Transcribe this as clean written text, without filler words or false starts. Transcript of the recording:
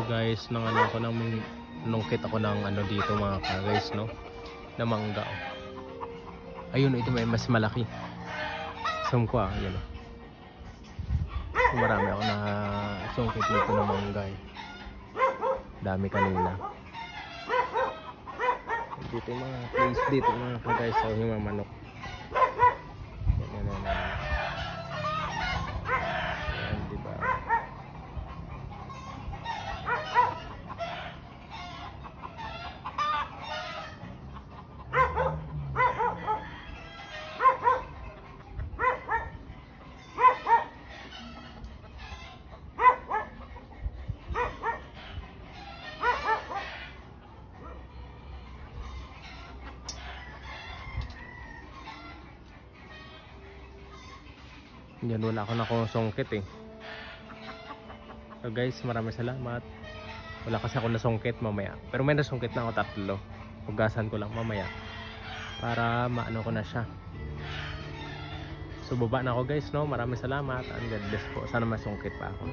guys, nang ano ako nang nungkit ako ng ano dito mga guys, no, na mangga. Ayun, ito may mas malaki. Zoom ko yan. Marami ako na sungkit dito ng mangga. Dami kanina. Dito mga place dito mga guys, so yung mga manok. Yan, diba? Yan, wala ako nakosungkit eh. So guys, maraming salamat. Wala kasi ako nasungkit mamaya. Pero may nasungkit na ako 3. Hugasan ko lang mamaya para maano ko na siya. So baba na ako guys, no. Maraming salamat. And God bless po. Sana masungkit pa ako.